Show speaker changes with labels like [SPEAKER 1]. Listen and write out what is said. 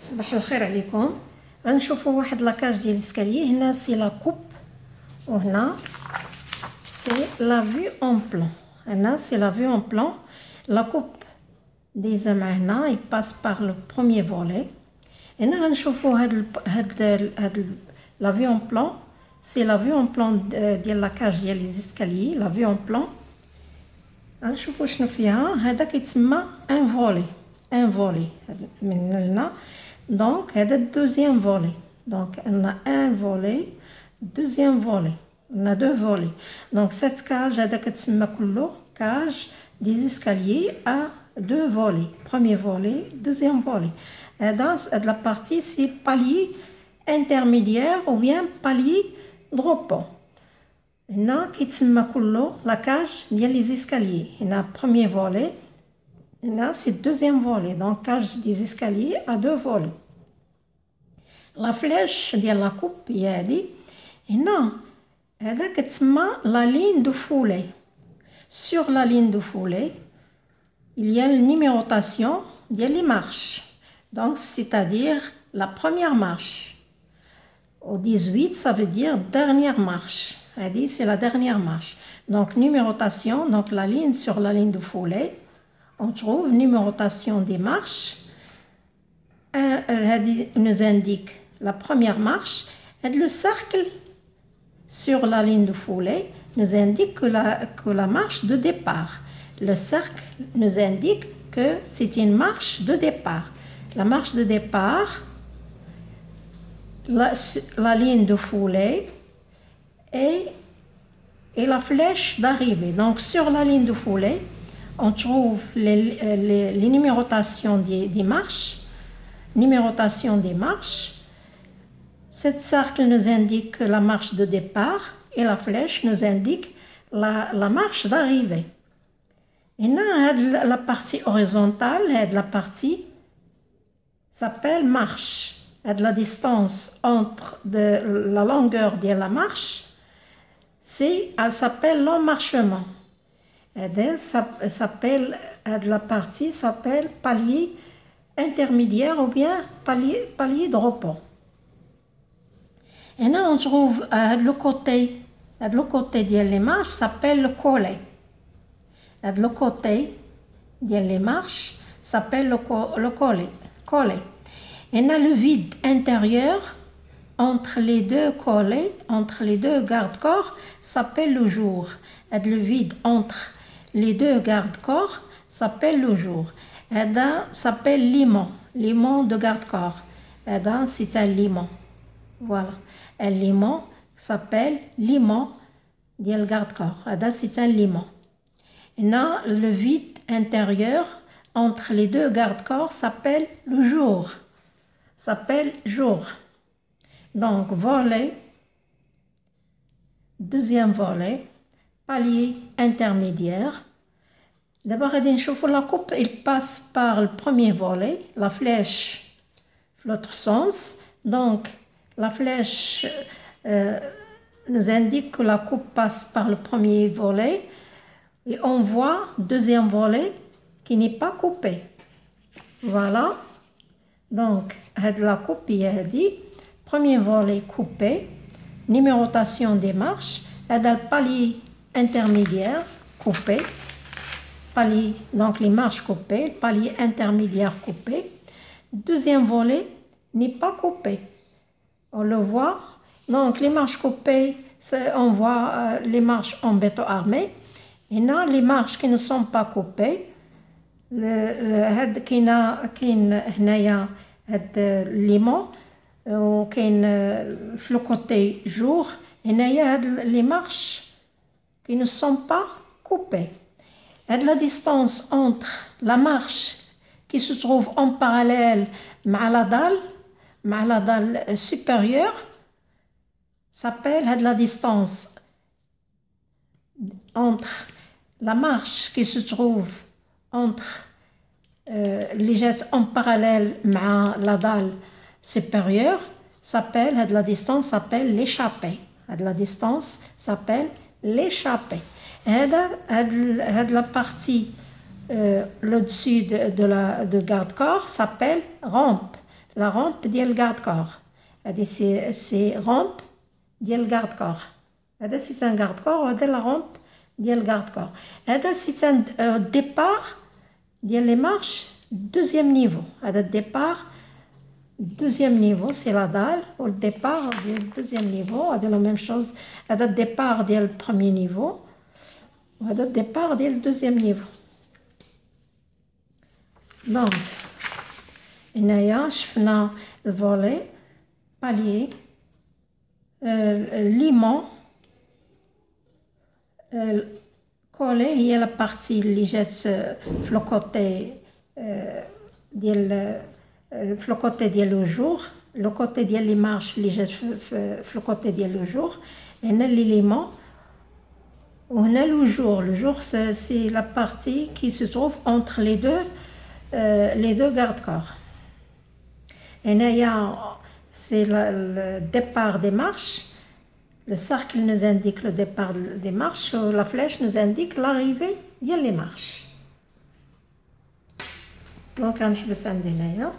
[SPEAKER 1] صباح الخير عليكم. غنشوفوا واحد لاكاج ديال الاسكاليي. هنا سي لا كوب وهنا سي لا في اون بلان. هنا سي لا في اون بلان. لا كوب ديزا مع هنا يباس باغ لو بروميير فولي. هنا غنشوفوا هاد لا في اون بلان. سي لا في اون بلان ديال لاكاج ديال لي اسكاليي. لا في اون بلان غنشوفوا شنو فيها. هذا كيتسمى ان فولي. ان فولي من هنا. دونك هذا الدوزيام فولي. دونك عندنا ان فولي دوزيام فولي. عندنا دو فولي. دونك سيت كاج هذا كتسمى كله كاج دي اسكاليي ا دو فولي. بروميير فولي دوزيام فولي. هاد لا بارتي سي باليي انترميديير او بيان باليي دروبون. هنا كيتسمى كله لاكاج ديال لي اسكاليي. هنا بروميير فولي. Là, c'est le deuxième volet, donc cage des escaliers à deux volets. La flèche de la coupe, il y a dit, et non, c'est la ligne de foulée. Sur la ligne de foulée, il y a une numérotation des marches. Donc, c'est-à-dire la première marche. Au 18, ça veut dire dernière marche. C'est la dernière marche. Donc, numérotation, donc la ligne sur la ligne de foulée. On trouve numérotation des marches. Elle nous indique la première marche. Et le cercle sur la ligne de foulée nous indique que la marche de départ. Le cercle nous indique que c'est une marche de départ. La marche de départ, la ligne de foulée et la flèche d'arrivée. Donc sur la ligne de foulée, on trouve les numérotations des marches. Numérotation des marches. Cette cercle nous indique la marche de départ et la flèche nous indique la marche d'arrivée. Et là, la partie horizontale, la partie s'appelle marche. La distance entre la longueur de la marche, elle s'appelle l'emmarchement. La partie s'appelle palier intermédiaire ou bien palier de repos. Et là, on trouve le côté des marches s'appelle le collet. Le côté des marches s'appelle le collet. Et là, le vide intérieur entre les deux collets, entre les deux garde-corps, s'appelle le jour. Et le vide entre les deux garde-corps s'appelle le jour. Ça s'appelle limon de garde-corps. C'est un limon. Voilà. Un limon s'appelle limon de garde-corps. C'est un limon. Le vide intérieur entre les deux garde-corps s'appelle le jour. S'appelle jour. Donc, volet, deuxième volet, palier intermédiaire. D'abord, la coupe, il passe par le premier volet, la flèche, l'autre sens. Donc, la flèche nous indique que la coupe passe par le premier volet. Et on voit deuxième volet qui n'est pas coupé. Voilà. Donc, la coupe, il a dit, premier volet coupé, numérotation des marches, et le palier intermédiaire coupé, palier, donc les marches coupées, palier intermédiaire coupé. Deuxième volet n'est pas coupé. On le voit. Donc les marches coupées, on voit les marches en béton armé. Et là, les marches qui ne sont pas coupées, limon, le côté jour, et les marches qui ne sont pas coupées. Et la distance entre la marche qui se trouve en parallèle à la dalle supérieure, s'appelle la distance entre la marche qui se trouve entre les jets en parallèle à la dalle supérieure, la distance s'appelle l'échappée. La distance s'appelle l'échappée. La partie le dessus de garde-corps s'appelle rampe. la rampe ديال garde corps. هذه سي رامب ديال garde corps. هذا سي ان garde corps وهذا لا رامب ديال garde corps. هذا سي ان départ ديال لي مارش deuxième niveau. هذا départ deuxième niveau, c'est la dalle ou le départ du deuxième niveau. C'est la même chose. C'est le départ du premier niveau. C'est le départ du deuxième niveau. Donc, on a le volet, palier, limon, collé. Il y a la partie qui jette le côté le côté ديال le jour, le côté ديال les marches اللي جات في le côté ديال le jour. هنا l'élément وهنا le jour c'est la partie qui se trouve entre les deux garde-corps. هنايا c'est le départ des marches. Le cercle nous indique le départ des marches, la flèche nous indique l'arrivée ديال les marches. Donc غنحبس عندي هنايا.